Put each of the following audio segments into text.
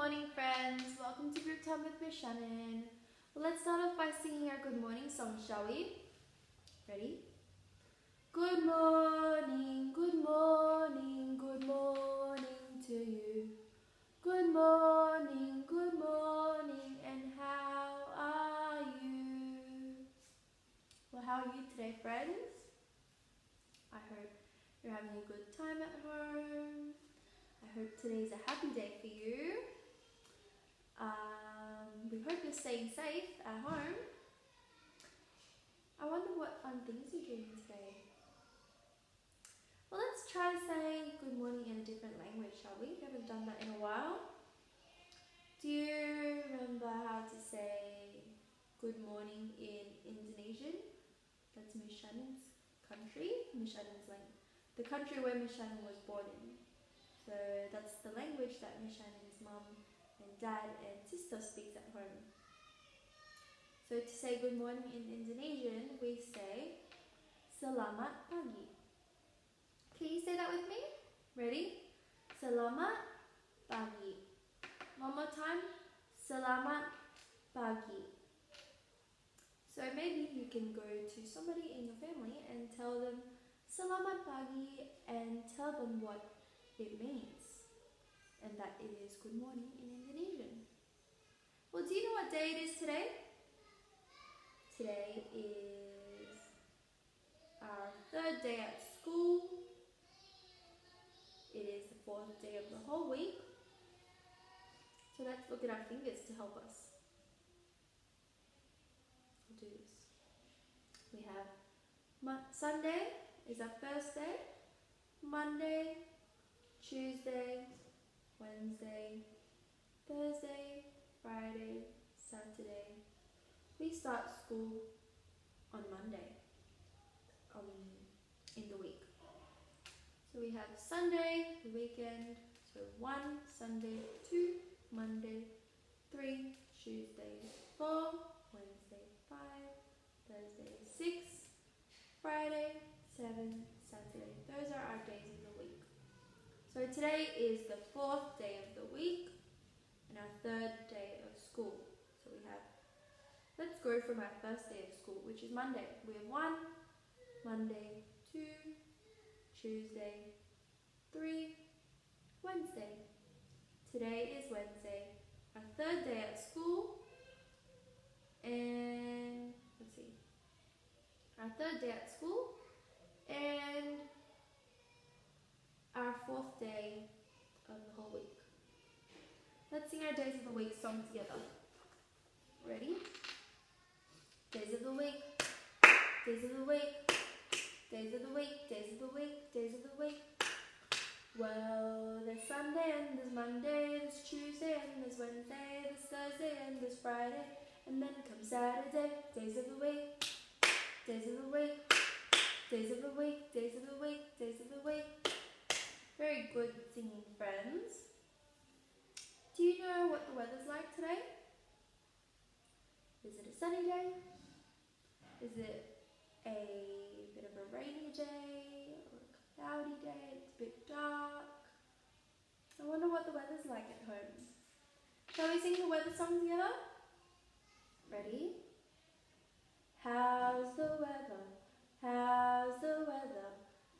morning, friends. Welcome to Grouptime with Miss Shannon. Well, let's start off by singing our good morning song, shall we? Ready? Good morning, good morning, good morning to you. Good morning, and how are you? Well, how are you today, friends? I hope you're having a good time at home. I hope today's a happy day for you. We hope you're staying safe at home. I wonder what fun things you're doing today. Well, let's try saying good morning in a different language, shall we? We haven't done that in a while. Do you remember how to say good morning in Indonesian? That's Miss Shannon's country, Miss Shannon's language. The country where Miss Shannon was born in. So that's the language that Miss Shannon's mum and dad and sister speaks at home. So to say good morning in Indonesian, we say selamat pagi. Can you say that with me? Ready? Selamat pagi. One more time. Selamat pagi. So maybe you can go to somebody in your family and tell them selamat pagi and tell them what it means. And that it is good morning in Indonesian. Well, do you know what day it is today? Today is our third day at school. It is the fourth day of the whole week. So let's look at our fingers to help us. We'll do this. We have Sunday is our first day. Monday, Tuesday, Wednesday, Thursday, Friday, Saturday. We start school on Monday in the week. So we have Sunday, the weekend, so 1 Sunday, 2 Monday, 3 Tuesday, 4 Wednesday, 5 Thursday, 6 Friday, 7 Saturday. Those are our days of the week. So today is the fourth day of the week and our third day of school. So we have, let's go from our first day of school, which is Monday. We have 1 Monday, 2 Tuesday, 3 Wednesday. Today is Wednesday, our third day at school, and let's see, our third day at school, and our fourth day of the whole week. Let's sing our Days of the Week song together. Ready? Days of the week, days of the week, days of the week, days of the week, days of the week. Well, there's Sunday and there's Monday, there's Tuesday and there's Wednesday, there's Thursday and there's Friday, and then comes Saturday. Days of the week, days of the week, days of the week, days of the week, days of the week. Very good singing, friends. Do you know what the weather's like today? Is it a sunny day? Is it a bit of a rainy day or a cloudy day? It's a bit dark. I wonder what the weather's like at home. Shall we sing the weather song together? Ready? How's the weather? How's the weather?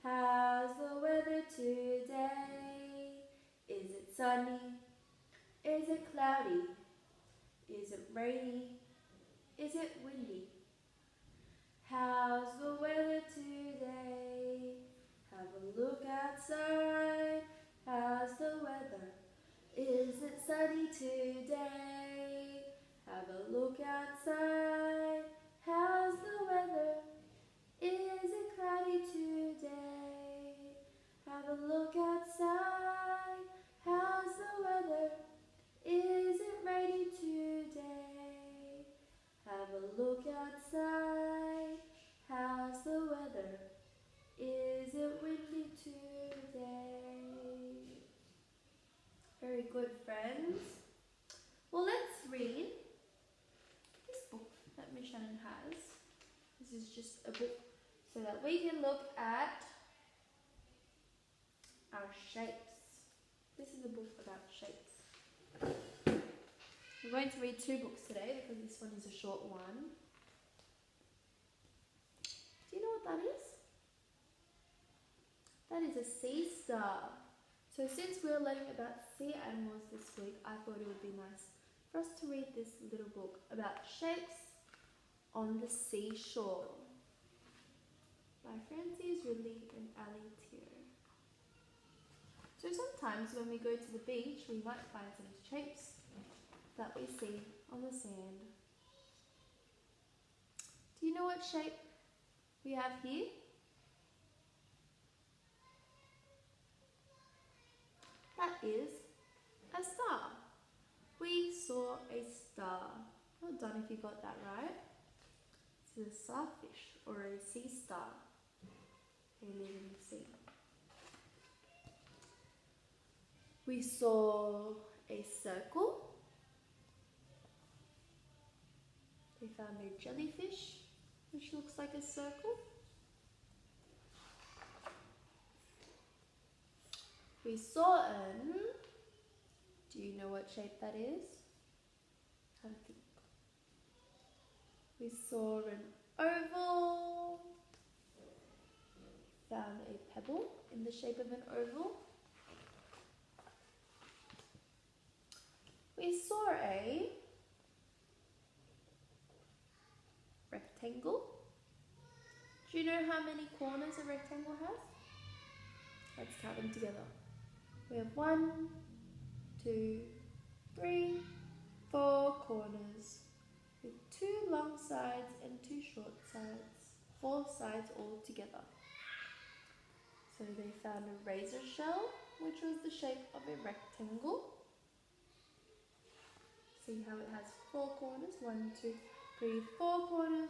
How's the weather today? Is it sunny? Is it cloudy? Is it rainy? Is it windy? How's the weather today? Have a look outside. How's the weather? Is it sunny today? Have a look outside. How's the weather? Is it cloudy today? Have a look outside. How's the weather? Is it rainy today? Have a look outside. How's the weather? Is it windy today? Very good, friends. Well, let's read this book that Miss Shannon has. This is just a book so that we can look at our shapes. This is a book about shapes. going to read 2 books today because this one is a short one. Do you know what that is? That is a sea star. So since we're learning about sea animals this week, I thought it would be nice for us to read this little book about shapes on the seashore by Frances Ridley and Ali Tier. So sometimes when we go to the beach, we might find some shapes that we see on the sand. Do you know what shape we have here? That is a star. We saw a star. Well done if you got that right. It's a starfish or a sea star. They live in the sea. We saw a circle. They found a jellyfish, which looks like a circle. We saw an... Do you know what shape that is? Have a think. We saw an oval. Found a pebble in the shape of an oval. We saw a rectangle. Do you know how many corners a rectangle has? Let's count them together. We have 1, 2, 3, 4 corners with 2 long sides and 2 short sides. 4 sides all together. So they found a razor shell, which was the shape of a rectangle. See how it has 4 corners? 1, 2, 3, 4 corners,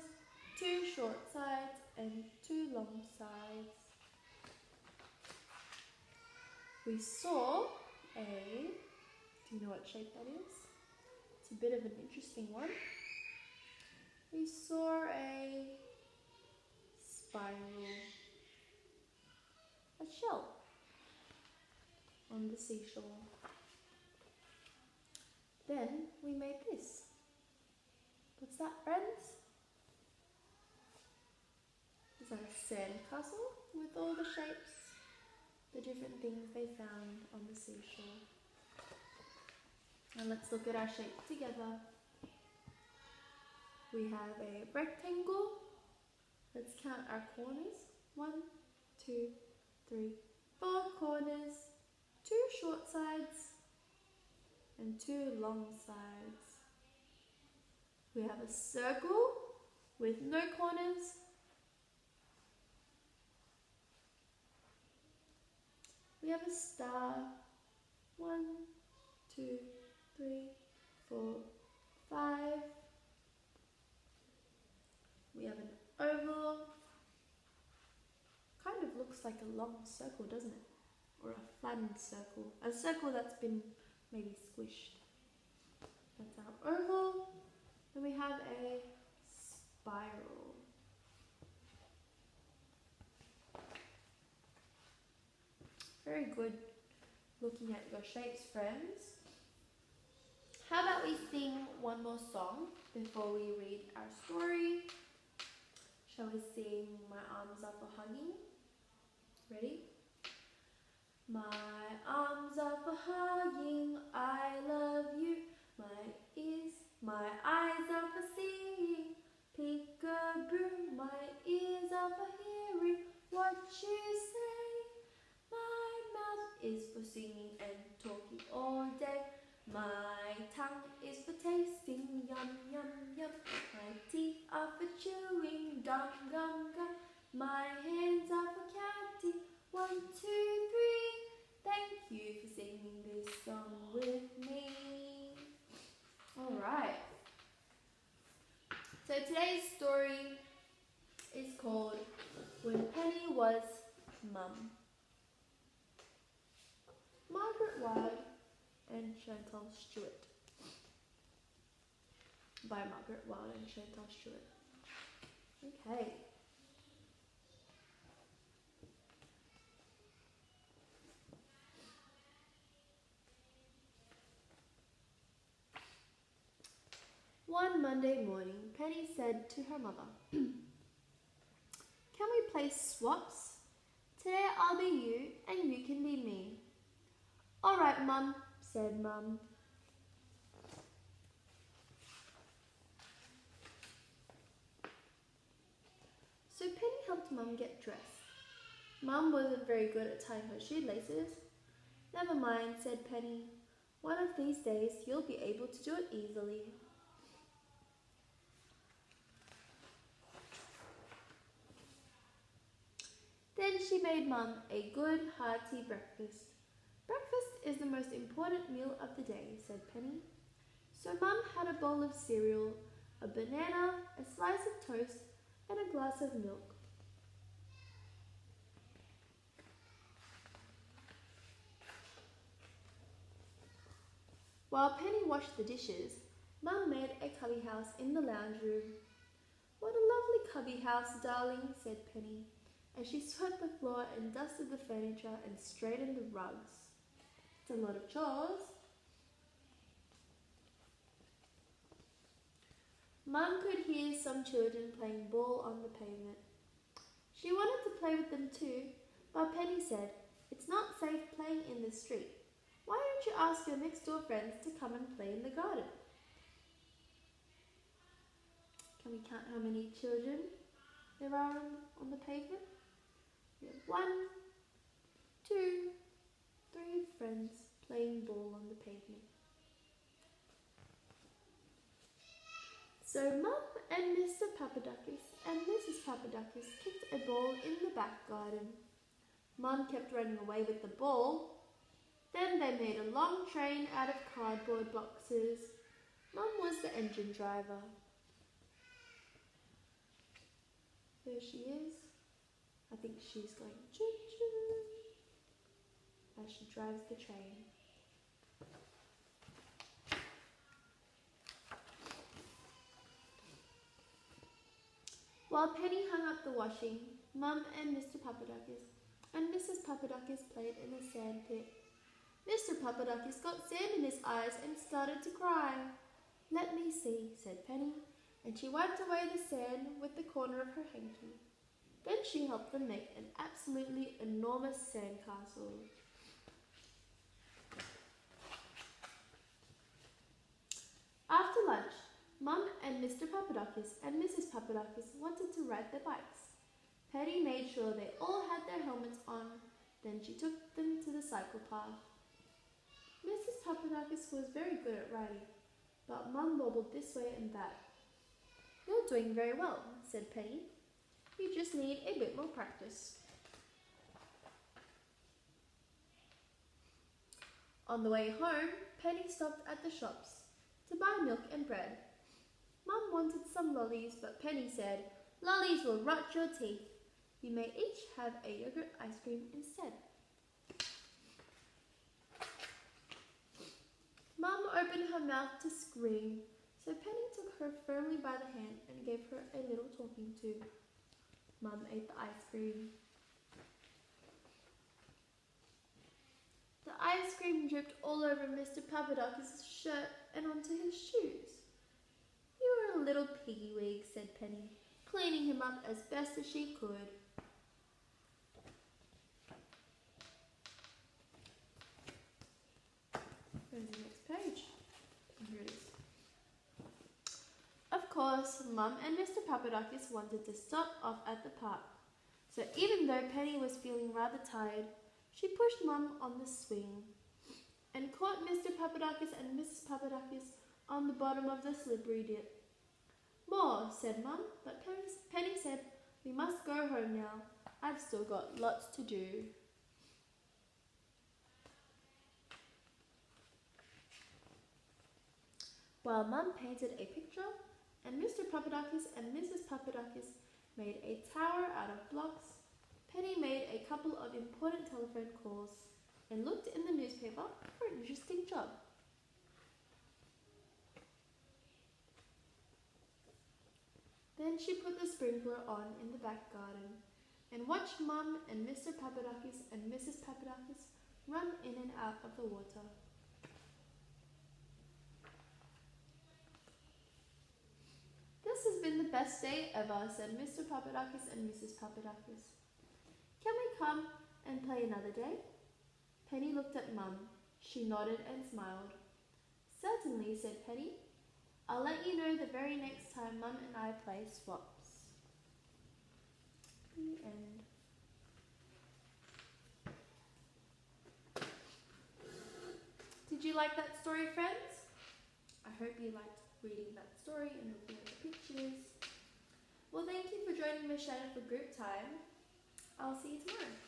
2 short sides and 2 long sides. We saw a... Do you know what shape that is? It's a bit of an interesting one. We saw a spiral, a shell on the seashore. Then we made this. What's that, friends? Is that a sandcastle with all the shapes, the different things they found on the seashore? And let's look at our shape together. We have a rectangle. Let's count our corners. 1, 2, 3, 4 corners, 2 short sides and 2 long sides. We have a circle with no corners. We have a star. 1, 2, 3, 4, 5. We have an oval. Kind of looks like a long circle, doesn't it? Or a flattened circle. A circle that's been maybe squished. That's our oval. Then we have a spiral. Very good looking at your shapes, friends. How about we sing one more song before we read our story? Shall we sing My Arms Are for Hugging? Ready? My arms are for hugging, I love you. My eyes are for seeing. Peek-a-boo, my ears are for hearing what you say. My mouth is for singing and talking all day. My tongue is for tasting, yum, yum, yum. My teeth are for chewing, gum, gum, gum. My hands are for counting, 1, 2, 3. Thank you for singing this song with me. Alright. So today's story is called When Penny Was Mum. Margaret Wilde and Chantal Stewart. By Margaret Wilde and Chantal Stewart. Okay. One Monday morning, Penny said to her mother, "Can we play swaps? Today I'll be you and you can be me." "All right, Mum," said Mum. So Penny helped Mum get dressed. Mum wasn't very good at tying her shoelaces. "Never mind," said Penny. "One of these days you'll be able to do it easily." Then she made Mum a good, hearty breakfast. "Breakfast is the most important meal of the day," said Penny. So Mum had a bowl of cereal, a banana, a slice of toast, and a glass of milk. While Penny washed the dishes, Mum made a cubby house in the lounge room. "What a lovely cubby house, darling," said Penny, as she swept the floor and dusted the furniture and straightened the rugs. "It's a lot of chores." Mum could hear some children playing ball on the pavement. She wanted to play with them too, but Penny said, "It's not safe playing in the street. Why don't you ask your next door friends to come and play in the garden?" Can we count how many children there are on the pavement? We have 1, 2, 3 friends playing ball on the pavement. So Mum and Mr. Papadakis and Mrs. Papadakis kicked a ball in the back garden. Mum kept running away with the ball. Then they made a long train out of cardboard boxes. Mum was the engine driver. There she is. I think she's going choo-choo as she drives the train. While Penny hung up the washing, Mum and Mr. Papadakis and Mrs. Papadakis played in a sand pit. Mr. Papadakis got sand in his eyes and started to cry. "Let me see," said Penny, and she wiped away the sand with the corner of her hanky. Then she helped them make an absolutely enormous sandcastle. After lunch, Mum and Mr. Papadakis and Mrs. Papadakis wanted to ride their bikes. Penny made sure they all had their helmets on. Then she took them to the cycle path. Mrs. Papadakis was very good at riding, but Mum wobbled this way and that. "You're doing very well," said Penny. "You just need a bit more practice." On the way home, Penny stopped at the shops to buy milk and bread. Mum wanted some lollies, but Penny said, "Lollies will rot your teeth. You may each have a yogurt ice cream instead." Mum opened her mouth to scream, so Penny took her firmly by the hand and gave her a little talking to. Mum ate the ice cream. The ice cream dripped all over Mr. Papadakis' shirt and onto his shoes. "You're a little piggy wig," said Penny, cleaning him up as best as she could. Where's the next page? Here it is. Of course, Mum and Mr. Papadakis wanted to stop off at the park. So even though Penny was feeling rather tired, she pushed Mum on the swing and caught Mr. Papadakis and Mrs. Papadakis on the bottom of the slippery dip. "More," said Mum, but Penny said, "We must go home now. I've still got lots to do." While Mum painted a picture and Mr. Papadakis and Mrs. Papadakis made a tower out of blocks, Penny made a couple of important telephone calls and looked in the newspaper for an interesting job. Then she put the sprinkler on in the back garden and watched Mum and Mr. Papadakis and Mrs. Papadakis run in and out of the water. the best day ever, said Mr. Papadakis and Mrs. Papadakis. Can we come and play another day? Penny looked at Mum. She nodded and smiled. Certainly, said Penny. I'll let you know the very next time Mum and I play swaps. The end. Did you like that story, friends? I hope you liked reading that story and looking at the pictures. Well, thank you for joining Miss Shannon for group time. I'll see you tomorrow.